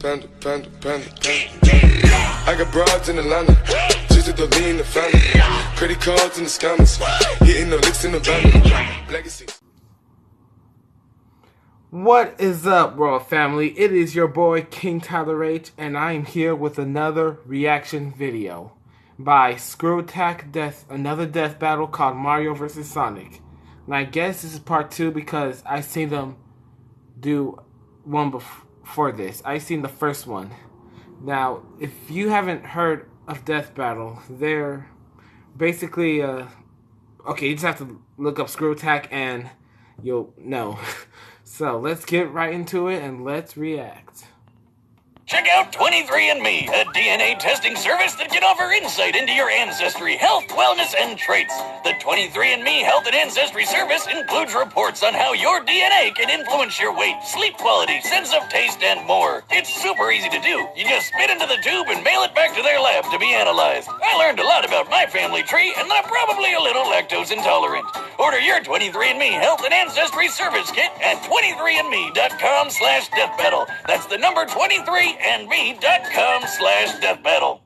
Panda, panda, panda, panda. I got broads in Atlanta, just to throw me in the family. Credit cards in the scammers, hitting the licks in the van. Legacy. What is up, World Family? It is your boy King Tyler H, and I am here with another reaction video by Screwtack another death battle called Mario vs. Sonic. And I guess this is part 2 because I seen them do one before this. I seen the first one. Now, if you haven't heard of Death Battle, they're basically okay, you just have to look up Screwtack and you'll know. So let's get right into it and let's react. Check out 23andMe, a DNA testing service that can offer insight into your ancestry, health, wellness, and traits. The 23andMe Health and Ancestry Service includes reports on how your DNA can influence your weight, sleep quality, sense of taste, and more. It's super easy to do. You just spit into the tube and mail it back to their lab to be analyzed. I learned a lot about my family tree, and I'm probably a little lactose intolerant. Order your 23andMe Health and Ancestry Service Kit at 23andme.com/deathbattle. That's the number 23andme.com/deathbattle.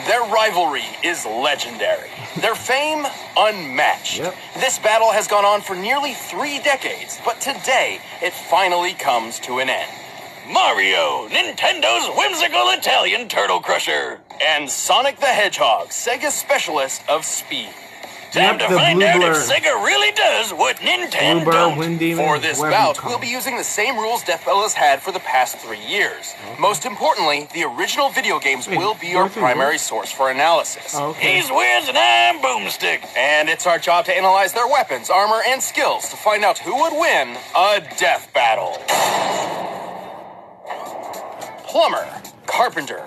Their rivalry is legendary. Their fame, unmatched. Yep. This battle has gone on for nearly 3 decades, but today, it finally comes to an end. Mario, Nintendo's whimsical Italian turtle crusher. And Sonic the Hedgehog, Sega's specialist of speed. Time to find out if Sega really does what Nintendo don't. For this bout, we'll be using the same rules Death Battle has had for the past 3 years. Okay. Most importantly, the original video games will be our primary source for analysis. Okay. He's Wiz and I'm Boomstick. And it's our job to analyze their weapons, armor, and skills to find out who would win a death battle. Plumber, carpenter,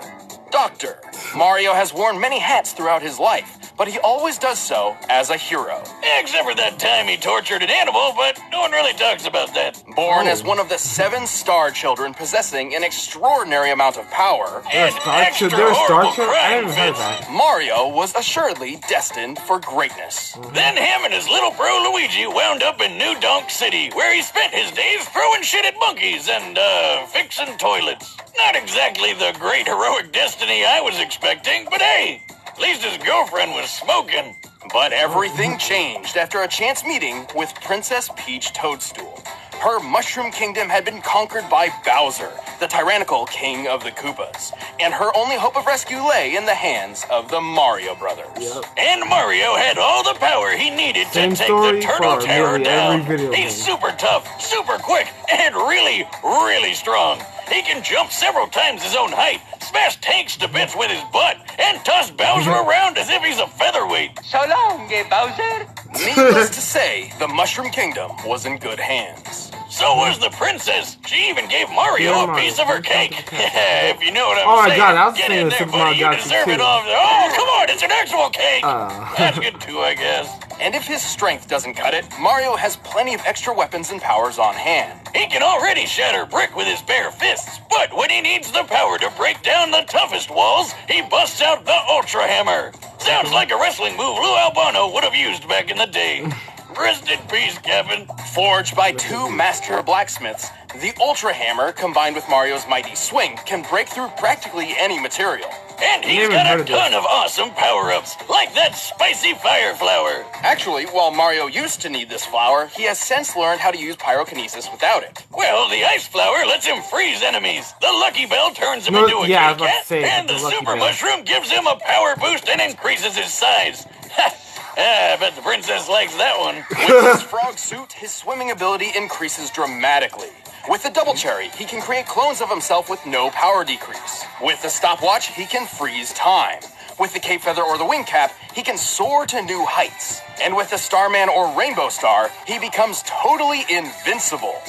doctor. Mario has worn many hats throughout his life, but he always does so as a hero. Except for that time he tortured an animal, but no one really talks about that. Born as one of the 7 star children possessing an extraordinary amount of power and extra horrible crime fits, Mario was assuredly destined for greatness. Then him and his little bro Luigi wound up in New Donk City, where he spent his days throwing shit at monkeys and, fixing toilets. Not exactly the great heroic destiny I was expecting, but hey, at least his girlfriend was smoking. But everything changed after a chance meeting with Princess Peach Toadstool. Her Mushroom Kingdom had been conquered by Bowser, the tyrannical king of the Koopas, and her only hope of rescue lay in the hands of the Mario brothers. Yep. And Mario had all the power he needed to take the Turtle Terror down. He's super tough, super quick, and really, really strong. He can jump several times his own height, smash tanks to bits with his butt, and toss Bowser around as if he's a featherweight. So long, Bowser. Needless to say, the Mushroom Kingdom was in good hands. So was the princess. She even gave Mario a piece of her cake. If you know what I'm saying. God, I was Get in there, buddy. You deserve it all. Oh, come on, it's an actual cake. That's good too, I guess. And if his strength doesn't cut it, Mario has plenty of extra weapons and powers on hand. He can already shatter brick with his bare fists, but when he needs the power to break down the toughest walls, he busts out the Ultra Hammer. Sounds like a wrestling move Lou Albano would have used back in the day. Rest in peace, Kevin. Forged by 2 master blacksmiths, the Ultra Hammer, combined with Mario's mighty swing, can break through practically any material. And he's got a ton of awesome power-ups, like that spicy fire flower. Actually, while Mario used to need this flower, he has since learned how to use pyrokinesis without it. Well, the ice flower lets him freeze enemies. The Lucky Bell turns him into a Kit Kat, and the Super Mushroom gives him a power boost and increases his size. I bet the princess likes that one. With his frog suit, his swimming ability increases dramatically. With the Double Cherry, he can create clones of himself with no power decrease. With the stopwatch, he can freeze time. With the Cape Feather or the Wing Cap, he can soar to new heights. And with the Starman or Rainbow Star, he becomes totally invincible.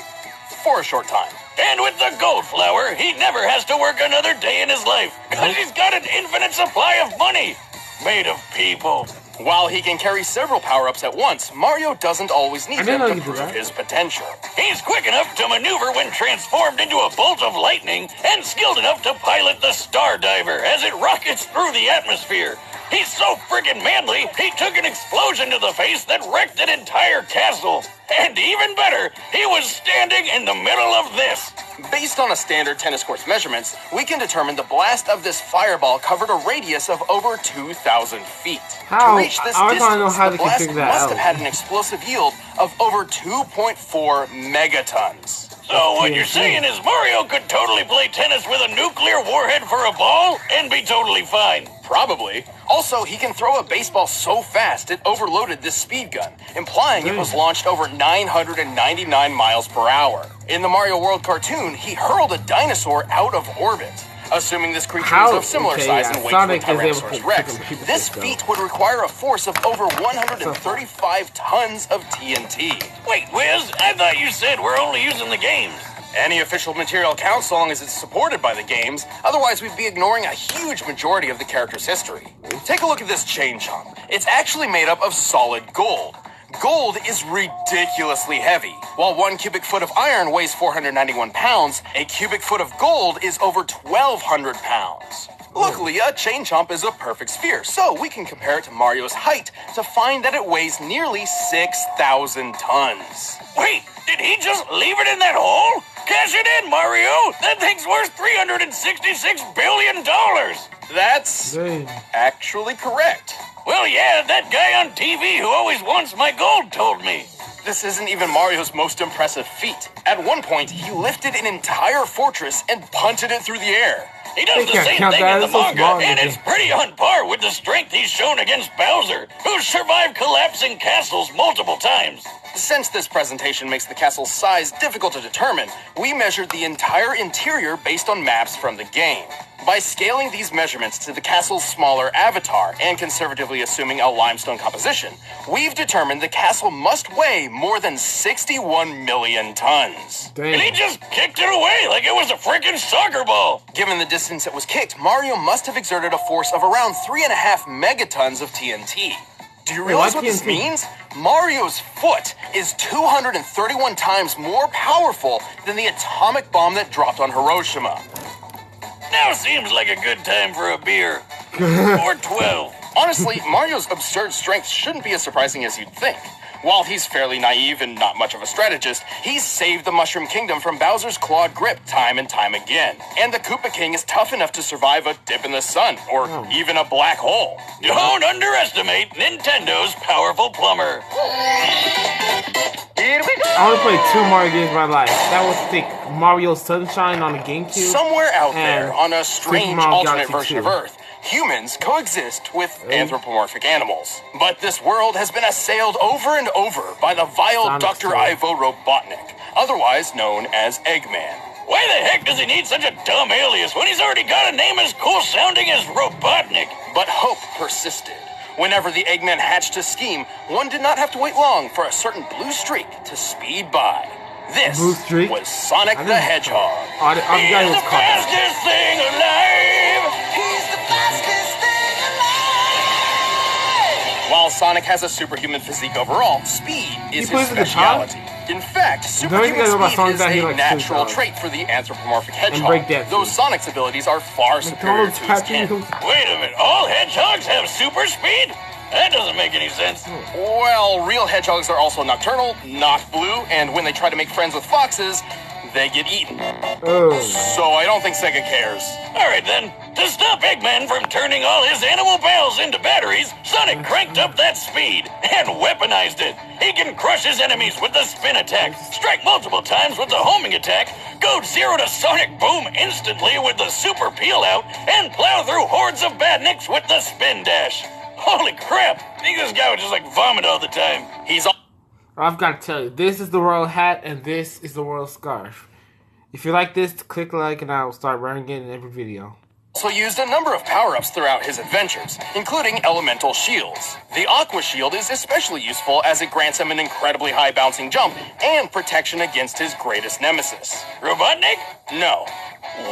For a short time. And with the Gold Flower, he never has to work another day in his life, because he's got an infinite supply of money. Made of people. While he can carry several power-ups at once, Mario doesn't always need them to you could do prove that. his potential. He's quick enough to maneuver when transformed into a bolt of lightning, and skilled enough to pilot the Star Diver as it rockets through the atmosphere. He's so friggin' manly, he took an explosion to the face that wrecked an entire castle. And even better, he was standing in the middle of this. Based on a standard tennis court's measurements, we can determine the blast of this fireball covered a radius of over 2,000 feet. How? To reach this I wanna know distance, how the they can blast figure that must out. have had an explosive yield of over 2.4 megatons. So what you're saying is Mario could totally play tennis with a nuclear warhead for a ball and be totally fine. Probably. Also, he can throw a baseball so fast it overloaded this speed gun, implying it was launched over 999 miles per hour. In the Mario World cartoon, he hurled a dinosaur out of orbit. Assuming this creature is of similar size and weight Sonic to a is able Tyrannosaurus to Rex, pick him this people feat would require a force of over 135 tons of TNT. Wait, Wiz, I thought you said we're only using the games. Any official material counts so long as it's supported by the games, otherwise we'd be ignoring a huge majority of the character's history. Take a look at this chain chomp. It's actually made up of solid gold. Gold is ridiculously heavy. While 1 cubic foot of iron weighs 491 pounds, a cubic foot of gold is over 1,200 pounds. Luckily, a chain chomp is a perfect sphere, so we can compare it to Mario's height to find that it weighs nearly 6,000 tons. Wait, did he just leave it in that hole? Cash it in, Mario! That thing's worth $366 billion! That's actually correct. Well, yeah, that guy on TV who always wants my gold told me. This isn't even Mario's most impressive feat. At one point, he lifted an entire fortress and punted it through the air. He does the same thing in the manga, and it's pretty on par with the strength he's shown against Bowser, who's survived collapsing castles multiple times. Since this presentation makes the castle's size difficult to determine, we measured the entire interior based on maps from the game. By scaling these measurements to the castle's smaller avatar and conservatively assuming a limestone composition, we've determined the castle must weigh more than 61 million tons. Damn. And he just kicked it away like it was a freaking soccer ball. Given the distance it was kicked, Mario must have exerted a force of around 3.5 megatons of TNT. Do you realize what this means? Mario's foot is 231 times more powerful than the atomic bomb that dropped on Hiroshima. Now seems like a good time for a beer. Or 12. Honestly, Mario's absurd strength shouldn't be as surprising as you'd think. While he's fairly naive and not much of a strategist, he's saved the Mushroom Kingdom from Bowser's clawed grip time and time again. And the Koopa King is tough enough to survive a dip in the sun, or even a black hole. Don't underestimate Nintendo's powerful plumber. Here we go! I want to play 2 Mario games in my life. That was think Mario Sunshine on the GameCube. Somewhere out there, and on a strange Mario alternate Galaxy version 2. of Earth, humans coexist with anthropomorphic animals. But this world has been assailed over and over by the vile Sonic's Dr. too. Ivo Robotnik, otherwise known as Eggman. Why the heck does he need such a dumb alias when he's already got a name as cool sounding as Robotnik? But hope persisted. Whenever the Eggman hatched his scheme, one did not have to wait long for a certain blue streak to speed by. This Blue streak? was Sonic the Hedgehog. I forgot He's it was the called that. fastest thing alive! He's the fastest thing alive! While Sonic has a superhuman physique overall, speed is his plays the guitar? speciality. In fact, only thing superhuman I know about speed Sonic is that he a likes natural to, trait for the anthropomorphic hedgehog, breakdancing. though Sonic's abilities are far superior to his kin. Wait a minute, all hedgehogs have super speed? That doesn't make any sense. Well, real hedgehogs are also nocturnal, not blue, and when they try to make friends with foxes, they get eaten. So I don't think Sega cares. Alright then, to stop Eggman from turning all his animal pals into batteries, Sonic cranked up that speed and weaponized it. He can crush his enemies with the spin attack, strike multiple times with the homing attack, go 0 to Sonic Boom instantly with the super peel out, and plow through hordes of badniks with the spin dash. Holy crap! I think this guy would just like vomit all the time. He's I've got to tell you, this is the royal hat and this is the royal scarf. If you like this, click like and I'll start running it in every video. also used a number of power-ups throughout his adventures, including elemental shields. The Aqua Shield is especially useful as it grants him an incredibly high bouncing jump and protection against his greatest nemesis. Robotnik? No.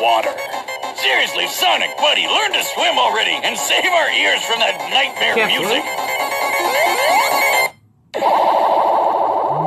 Water. Seriously, Sonic, buddy, learn to swim already and save our ears from that nightmare Can't music. swim?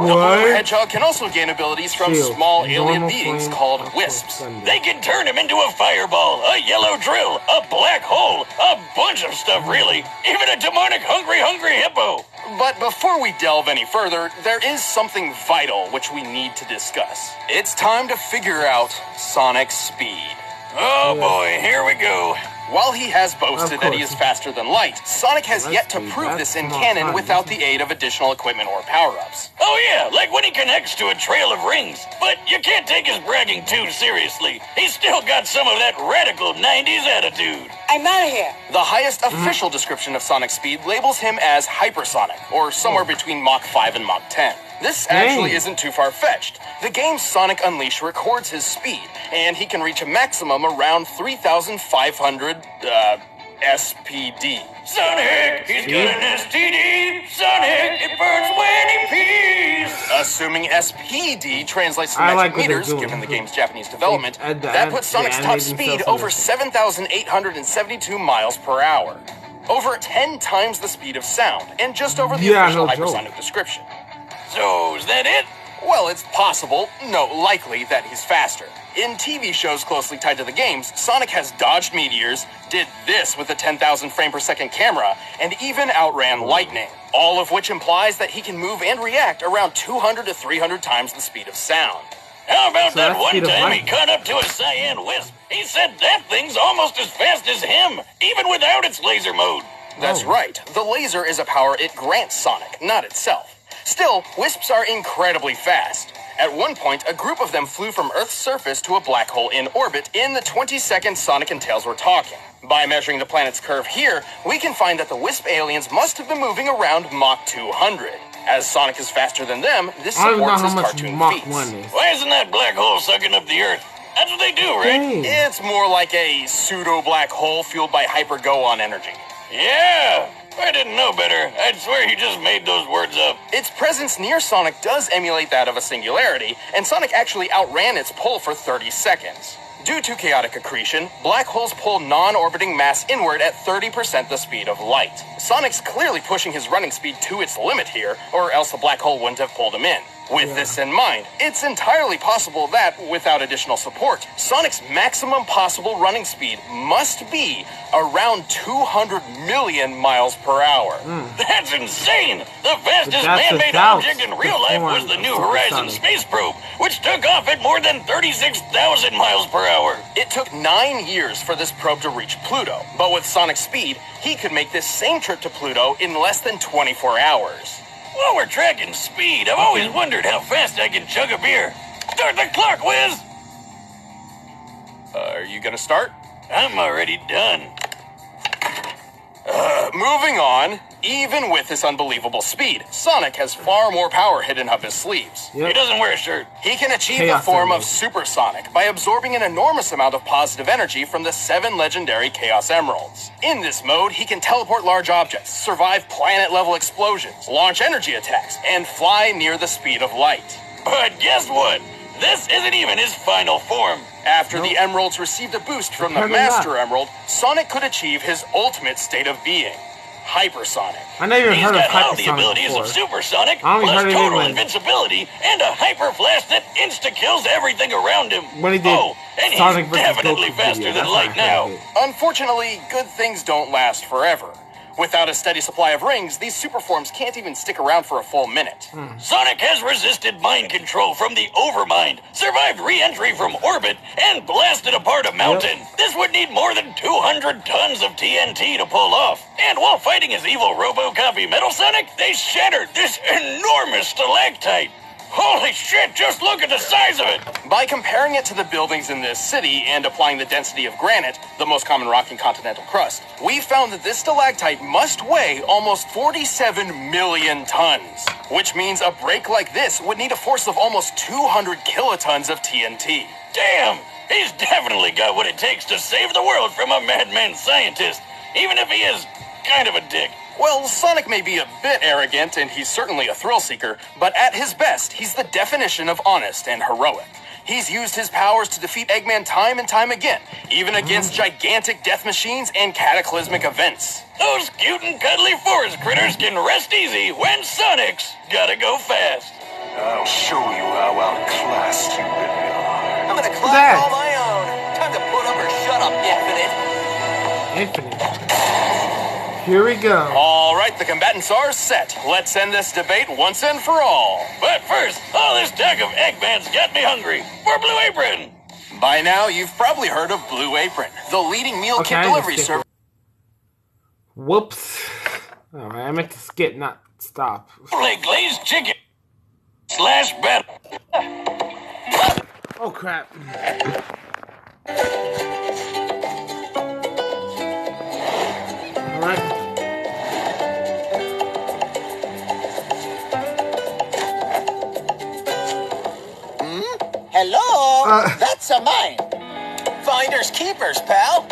What? The blue hedgehog can also gain abilities from Shield. small alien Normal beings flame, called also wisps. thunder. They can turn him into a fireball, a yellow drill, a black hole, a bunch of stuff really, even a demonic hungry hippo. But before we delve any further, there is something vital which we need to discuss. It's time to figure out Sonic's speed. Oh boy, here we go. While he has boasted that he is faster than light, Sonic has yet to prove this in canon without the aid of additional equipment or power-ups. Oh yeah, like when he connects to a trail of rings. But you can't take his bragging too seriously. He's still got some of that radical 90s attitude. I'm out of here. The highest official description of Sonic's speed labels him as hypersonic, or somewhere between Mach 5 and Mach 10. This actually isn't too far-fetched. The game Sonic Unleashed records his speed, and he can reach a maximum around 3,500, SPD. Sonic, he's got an STD. Sonic, it burns when he pees. Assuming SPD translates to metric meters, given the game's Japanese development, that puts Sonic's top speed over 7,872 miles per hour. Over 10 times the speed of sound, and just over the official hypersonic description. So, is that it? Well, it's possible, no, likely, that he's faster. In TV shows closely tied to the games, Sonic has dodged meteors, did this with a 10,000 frame per second camera, and even outran lightning. All of which implies that he can move and react around 200 to 300 times the speed of sound. How about that one time he caught up to a cyan wisp? He said that thing's almost as fast as him, even without its laser mode. That's right. The laser is a power it grants Sonic, not itself. Still, wisps are incredibly fast. At one point, a group of them flew from Earth's surface to a black hole in orbit in the 20 seconds Sonic and Tails were talking. By measuring the planet's curve here, we can find that the wisp aliens must have been moving around Mach 200. As Sonic is faster than them, this supports his cartoon feats. Why isn't that black hole sucking up the Earth? That's what they do, right? It's more like a pseudo-black hole fueled by hyper-go-on energy. Yeah! If I didn't know better, I'd swear he just made those words up. Its presence near Sonic does emulate that of a singularity, and Sonic actually outran its pull for 30 seconds. Due to chaotic accretion, black holes pull non-orbiting mass inward at 30% the speed of light. Sonic's clearly pushing his running speed to its limit here, or else the black hole wouldn't have pulled him in. With this in mind, it's entirely possible that, without additional support, Sonic's maximum possible running speed must be around 200 million miles per hour. That's insane! The fastest man-made object in real life was the New Horizons space probe, which took off at more than 36,000 miles per hour. It took 9 years for this probe to reach Pluto, but with Sonic's speed, he could make this same trip to Pluto in less than 24 hours. While we're tracking speed, I've always wondered how fast I can chug a beer. Start the clock, Wiz! Are you gonna start? I'm already done. Moving on. Even with this unbelievable speed, Sonic has far more power hidden up his sleeves. He doesn't wear a shirt. He can achieve the form of Super Sonic by absorbing an enormous amount of positive energy from the 7 legendary Chaos Emeralds. In this mode, he can teleport large objects, survive planet-level explosions, launch energy attacks, and fly near the speed of light. But guess what? This isn't even his final form. After the Emeralds received a boost from the Master Emerald, Sonic could achieve his ultimate state of being. Hypersonic. I never even heard of Hypersonic. He's got all the abilities before. of Supersonic, plus total invincibility, and a hyper flash that insta-kills everything around him. When he did and Sonic he's versus definitely Goku faster video, than light now. Unfortunately, good things don't last forever. Without a steady supply of rings, these super forms can't even stick around for a full minute. Sonic has resisted mind control from the Overmind, survived re-entry from orbit, and blasted apart a mountain. This would need more than 200 tons of TNT to pull off. And while fighting his evil RoboCopy Metal Sonic, they shattered this enormous stalactite. Holy shit, just look at the size of it! By comparing it to the buildings in this city and applying the density of granite, the most common rock in continental crust, we found that this stalactite must weigh almost 47 million tons. Which means a break like this would need a force of almost 200 kilotons of TNT. Damn! He's definitely got what it takes to save the world from a madman scientist, even if he is kind of a dick. Well, Sonic may be a bit arrogant, and he's certainly a thrill-seeker, but at his best, he's the definition of honest and heroic. He's used his powers to defeat Eggman time and time again, even against gigantic death machines and cataclysmic events. Those cute and cuddly forest critters can rest easy when Sonic's gotta go fast. I'll show you how outclassed you really are. I'm gonna class all my own. Time to put up or shut up, Infinite. Here we go. All right, the combatants are set. Let's end this debate once and for all. But first, all this talk of Eggman's got me hungry. For Blue Apron. By now, you've probably heard of Blue Apron, the leading meal kit delivery service. Whoops. Alright, I meant to skip, not stop. Like glazed chicken slash battle. Oh crap. Alright. Hello? That's a mine. Finders keepers, pal.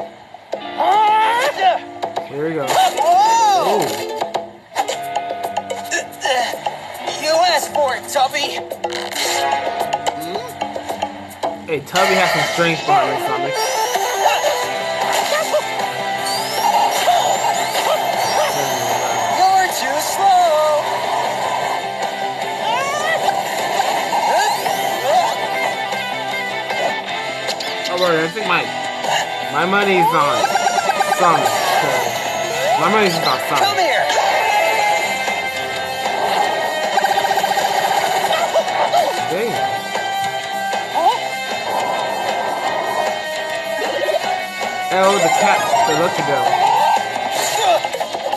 Here we go. Whoa! Oh. You asked for it, Tubby. Hey, Tubby has some strength behind his stomach. You're too slow. Alright, I think my money's on Sonic. My money's on Come Sonic. here. Dang. Oh, the cat, the Lucky Bell.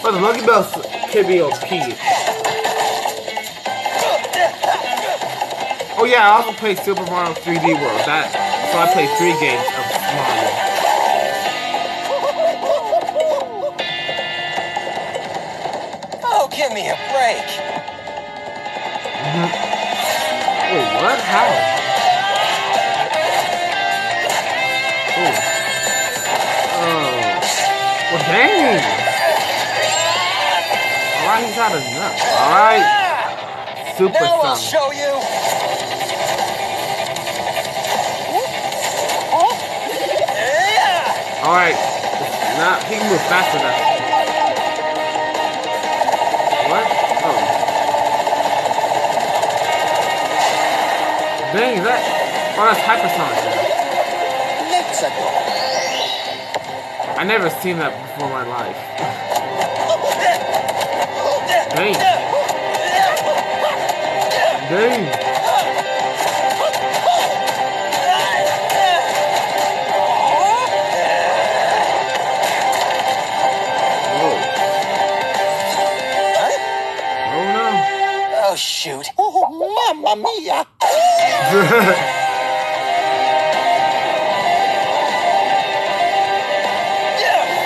Oh, the Lucky Bell could be OP. Oh yeah, I also played Super Mario 3D World. So I played 3 games of Mario. Oh, give me a break. Wait, what? How? Well, dang! Alright, he's had enough. Alright. Super Now I'll Sonic. show you. Alright. Now, he can move faster now. What? Oh. Dang, is that? Oh, that's hypersonic. Let's go. I never seen that before in my life. Dang. Dang. Oh, shoot. Oh, mamma mia.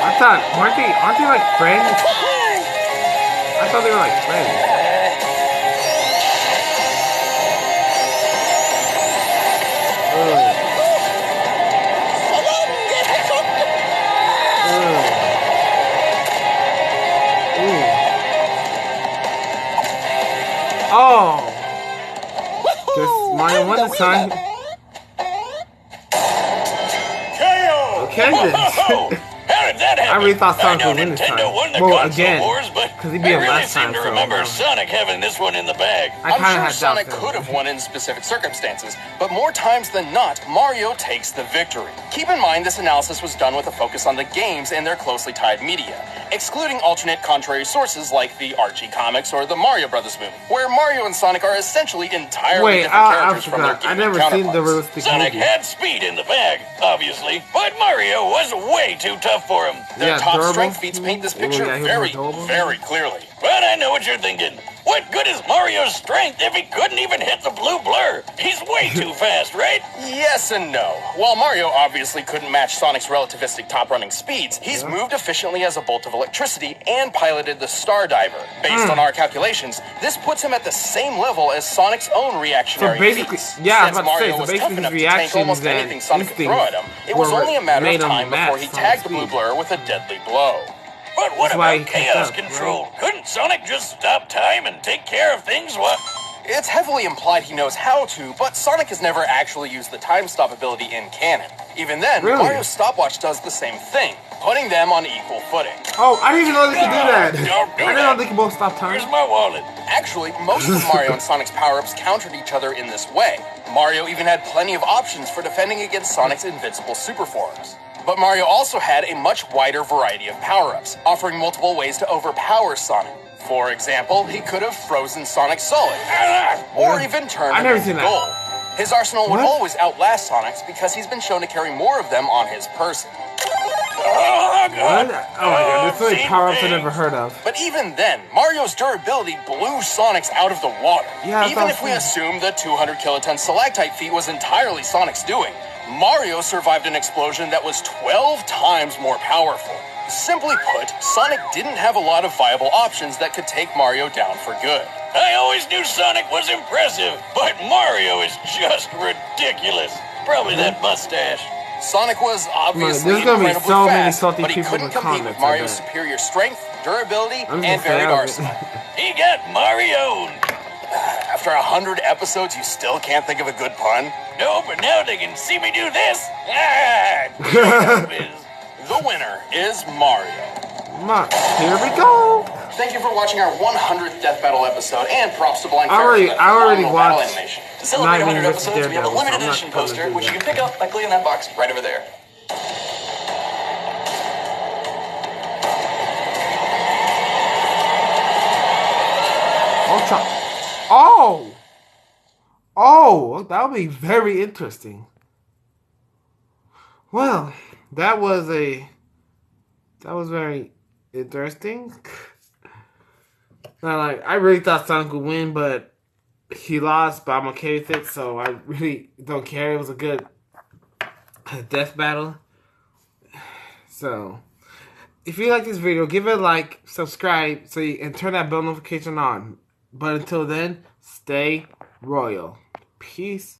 I thought, aren't they like friends? I thought they were like friends. Oh! Guess Mario won this time. Okay then. How did that happen? I really thought Sonic I know would win this Nintendo time. won the Well, console again, wars, but because he beat him I really last time, seem to so, remember Sonic having this one in the bag. I kinda I'm sure had Sonic doubts could in have it. won in specific circumstances, but more times than not, Mario takes the victory. Keep in mind this analysis was done with a focus on the games and their closely tied media, excluding alternate contrary sources like the Archie comics or the Mario Brothers movie, where Mario and Sonic are essentially entirely different characters from their I gaming never seen the counterparts. realistic Sonic movie. had speed in the bag, obviously, but Mario was way too tough for him. Their Yeah, top durable. strength feats paint this picture Yeah, he was very, durable. very clearly. But I know what you're thinking. What good is Mario's strength if he couldn't even hit the blue blur? He's way too fast, right? Yes and no. While Mario obviously couldn't match Sonic's relativistic top-running speeds, he's moved efficiently as a bolt of electricity and piloted the Star Diver. Based on our calculations, this puts him at the same level as Sonic's own reactionary So basically, feats. yeah, I was Since about to say, Mario so was basically tough his enough to tank reactions almost and anything Sonic could throw at him, it was were only a matter of made him time before match he Sonic's tagged the blue speed. blur with a deadly blow. But what That's why about he picked chaos up, control? Couldn't Sonic just stop time and take care of things while... It's heavily implied he knows how to, but Sonic has never actually used the time stop ability in canon. Even then, Really? Mario's stopwatch does the same thing, putting them on equal footing. Oh, I didn't even know they could do that. Don't do I didn't know they could both stop time. Where's my wallet? Actually, most of Mario and Sonic's power-ups countered each other in this way. Mario even had plenty of options for defending against Sonic's invincible super forms. But Mario also had a much wider variety of power-ups, offering multiple ways to overpower Sonic. For example, he could have frozen Sonic solid, or even turned him into gold. His arsenal would always outlast Sonic's because he's been shown to carry more of them on his person. What? Oh my god, this is like power-ups I never heard of. But even then, Mario's durability blew Sonic's out of the water. Yeah, even if we assume the 200 kiloton stalactite feat was entirely Sonic's doing, Mario survived an explosion that was 12 times more powerful. Simply put, Sonic didn't have a lot of viable options that could take Mario down for good. I always knew Sonic was impressive, but Mario is just ridiculous. Probably that mustache. Sonic was obviously there's gonna be incredibly so many fast, salty but he people in couldn't the compete comments, with Mario's I bet. superior strength, durability, I'm and just varied saying. arsenal. He got Mario. After 100 episodes, you still can't think of a good pun? No, but now they can see me do this. The winner is Mario. Here we go. Thank you for watching our 100th Death Battle episode, and props to Blind I Ferret for that already phenomenal battle watched animation. To celebrate 100 Nightmare episodes, we have a Daredevil, so limited I'm not edition gonna poster, do which you that. can pick up by clicking that box right over there. Oh, that'll be very interesting. Well, that was very interesting. Now, like, I really thought Sonic would win, but he lost, but I'm okay with it, so I really don't care. It was a good death battle. So, if you like this video, give it a like, subscribe, and turn that bell notification on. But until then, stay royal. Peace.